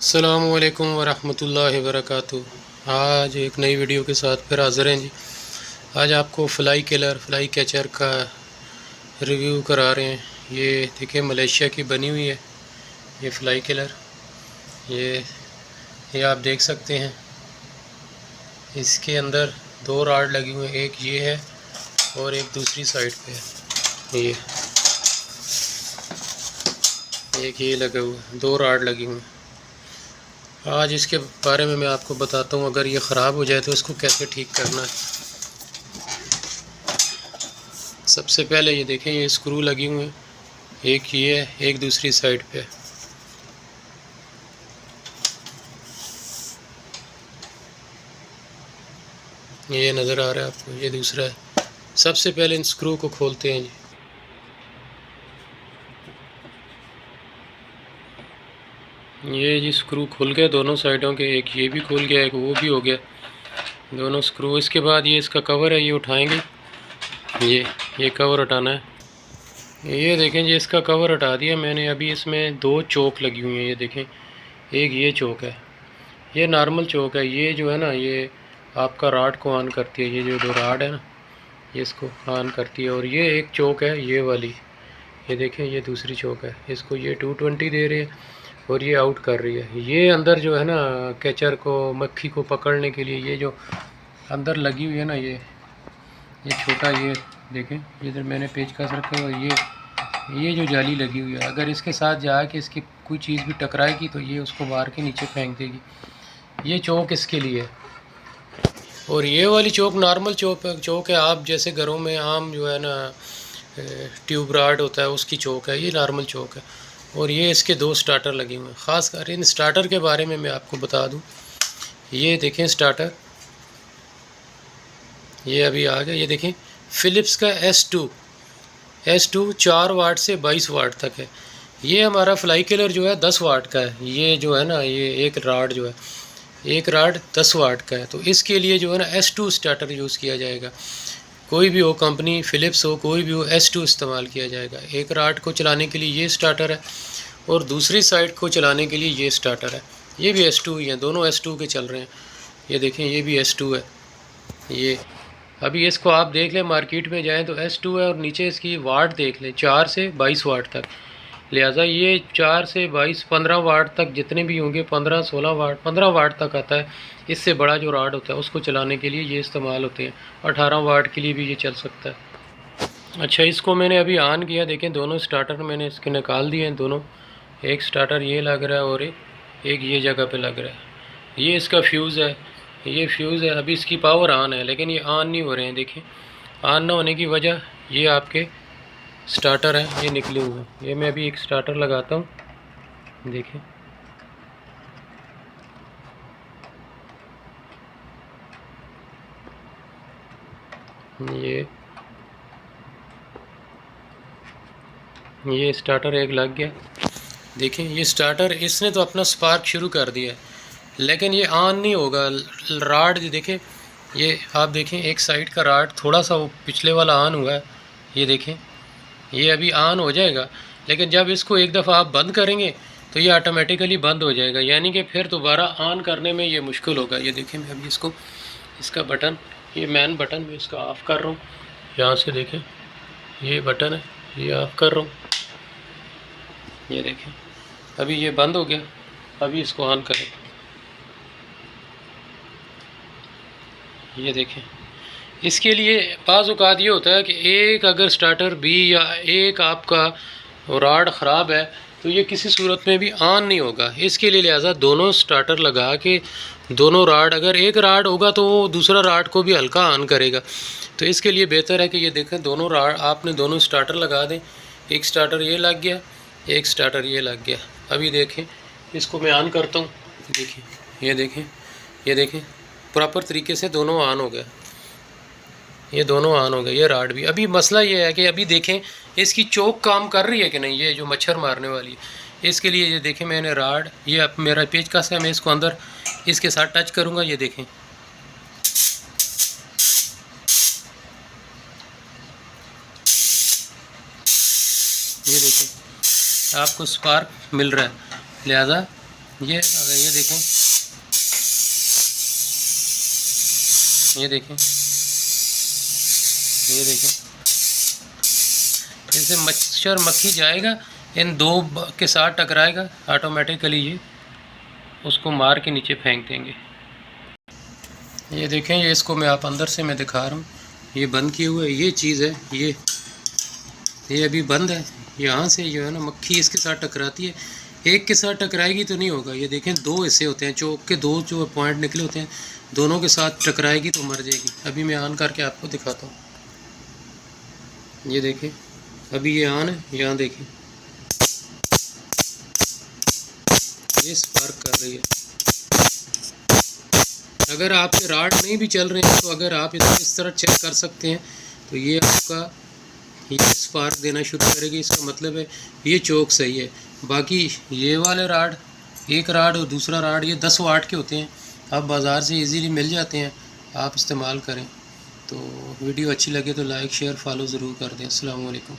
अस्सलामुअलैकुम वरहमतुल्लाहि वबरकातुहू। आज एक नई वीडियो के साथ फिर हाज़िर हैं जी। आज आपको फ्लाई किलर फ्लाई कैचर का रिव्यू करा रहे हैं। ये देखिए मलेशिया की बनी हुई है ये फ्लाई किलर। ये आप देख सकते हैं, इसके अंदर दो राड लगी हुई हैं, एक ये है और एक दूसरी साइड पे है। एक ये लगा हुआ है, दो राड लगी हुई हैं। आज इसके बारे में मैं आपको बताता हूँ, अगर ये ख़राब हो जाए तो इसको कैसे ठीक करना है। सबसे पहले ये देखें, ये स्क्रू लगी हुए हैं, एक ये है, एक दूसरी साइड पे। ये नज़र आ रहा है आपको, ये दूसरा है। सबसे पहले इन स्क्रू को खोलते हैं जी। ये जी स्क्रू खुल गए दोनों साइडों के, एक ये भी खुल गया, एक वो भी हो गया, दोनों स्क्रू। इसके बाद ये इसका कवर है, ये उठाएंगे, ये कवर हटाना है। ये देखें जी, इसका कवर हटा दिया मैंने। अभी इसमें दो चोक लगी हुई हैं, ये देखें, एक ये चोक है, ये नॉर्मल चोक है। ये जो है ना, ये आपका राड को ऑन करती है, ये जो दो राड है ना, ये इसको ऑन करती है। और ये एक चोक है ये वाली, ये देखें, ये दूसरी चोक है, इसको ये 220 दे रही है और ये आउट कर रही है। ये अंदर जो है ना, कैचर को, मक्खी को पकड़ने के लिए ये जो अंदर लगी हुई है ना, ये छोटा, ये देखें, इधर मैंने पेचकस रखा है। ये जो जाली लगी हुई है, अगर इसके साथ जाके इसकी कोई चीज़ भी टकराएगी तो ये उसको मार के नीचे फेंक देगी। ये चौक इसके लिए है। और ये वाली चौक नॉर्मल चौक है, आप जैसे घरों में आम जो है ना ट्यूब राड होता है उसकी चौक है, ये नॉर्मल चौक है। और ये इसके दो स्टार्टर लगे हुए हैं। ख़ास कर इन स्टार्टर के बारे में मैं आपको बता दूं, ये देखें स्टार्टर, ये अभी आ गया। ये देखें फ़िलिप्स का S2 4 वाट से 22 वाट तक है। ये हमारा फ्लाई किलर जो है 10 वाट का है। ये जो है ना, ये एक राड जो है, एक राड 10 वाट का है। तो इसके लिए जो है ना S2 स्टार्टर यूज़ किया जाएगा। कोई भी हो कंपनी, फ़िलिप्स हो, कोई भी हो, S2 इस्तेमाल किया जाएगा। एक राड को चलाने के लिए ये स्टार्टर है और दूसरी साइड को चलाने के लिए ये स्टार्टर है। ये भी S2 ही है, दोनों S2 के चल रहे हैं। ये देखें, ये भी S2 है। ये अभी इसको आप देख लें, मार्केट में जाएं तो S2 है और नीचे इसकी वाट देख लें, 4 से 22 वाट तक। लिहाजा ये 4 से 22 15 वाट तक जितने भी होंगे, 15 16 वाट 15 वाट तक आता है। इससे बड़ा जो राड होता है उसको चलाने के लिए ये इस्तेमाल होते हैं। 18 वाट के लिए भी ये चल सकता है। अच्छा, इसको मैंने अभी ऑन किया, देखें दोनों स्टार्टर मैंने इसके निकाल दिए हैं दोनों। एक स्टार्टर ये लग रहा है और एक ये जगह पे लग रहा है। ये इसका फ्यूज़ है, ये फ्यूज़ है। अभी इसकी पावर ऑन है लेकिन ये ऑन नहीं हो रहे हैं। देखिए, ऑन ना होने की वजह ये आपके स्टार्टर हैं, ये निकले हुए हैं। ये मैं अभी एक स्टार्टर लगाता हूँ, देखिए, ये स्टार्टर एक लग गया। देखें, ये स्टार्टर इसने तो अपना स्पार्क शुरू कर दिया है लेकिन ये ऑन नहीं होगा। राड देखें, ये आप देखें, एक साइड का राड थोड़ा सा वो पिछले वाला ऑन हुआ है, ये देखें, ये अभी ऑन हो जाएगा। लेकिन जब इसको एक दफ़ा आप बंद करेंगे तो ये ऑटोमेटिकली बंद हो जाएगा, यानी कि फिर दोबारा ऑन करने में ये मुश्किल होगा। ये देखें, मैं अभी इसको, इसका बटन, ये मैन बटन मैं इसका ऑफ़ कर रहा हूँ। यहाँ से देखें, ये बटन है, ये ऑफ़ कर रहा हूँ। ये देखें, अभी ये बंद हो गया। अभी इसको ऑन करें, ये देखें। इसके लिए बाज़ औक़ात ये होता है कि एक अगर स्टार्टर भी या एक आपका राड ख़राब है तो ये किसी सूरत में भी ऑन नहीं होगा। इसके लिए लिहाजा दोनों स्टार्टर लगा के, दोनों राड, अगर एक राड होगा तो वो दूसरा राड को भी हल्का ऑन करेगा। तो इसके लिए बेहतर है कि ये देखें, दोनों राड आपने दोनों स्टार्टर लगा दें। एक स्टार्टर ये लग गया, एक स्टार्टर ये लग गया। अभी देखें, इसको मैं ऑन करता हूँ, देखिए, ये देखें, ये देखें, प्रॉपर तरीके से दोनों ऑन हो गया, ये दोनों ऑन हो गए। ये राड भी। अभी मसला ये है कि अभी देखें इसकी चोक काम कर रही है कि नहीं, ये जो मच्छर मारने वाली है। इसके लिए ये देखें, मैंने राड, ये अब मेरा पेचकस है, मैं इसको अंदर इसके साथ टच करूँगा, ये देखें, ये देखें, आपको स्पार्क मिल रहा है। लिहाजा ये अगर ये देखें, ये देखें, ये देखें, जैसे मच्छर मक्खी जाएगा इन दो के साथ टकराएगा, ऑटोमेटिकली ये उसको मार के नीचे फेंक देंगे। ये देखें, ये इसको मैं आप अंदर से मैं दिखा रहा हूँ, ये बंद किए हुए ये चीज़ है, ये अभी बंद है। यहाँ से जो है ना मक्खी इसके साथ टकराती है, एक के साथ टकराएगी तो नहीं होगा। ये देखें, दो हिस्से होते हैं, चौक के दो जो पॉइंट निकले होते हैं, दोनों के साथ टकराएगी तो मर जाएगी। अभी मैं ऑन करके आपको दिखाता हूँ। ये देखें, अभी ये ऑन है, यहाँ देखें, ये स्पार्क कर रही है। अगर आपके राड नहीं भी चल रहे हैं तो अगर आप इस तरह चेक कर सकते हैं तो ये आपका ये स्पार्क देना शुरू करेगी। इसका मतलब है ये चौक सही है। बाकी ये वाले राड, एक राड और दूसरा राड, ये 10 वाट के होते हैं, आप बाज़ार से इजीली मिल जाते हैं, आप इस्तेमाल करें। तो वीडियो अच्छी लगे तो लाइक शेयर फॉलो ज़रूर कर दें। अस्सलाम वालेकुम।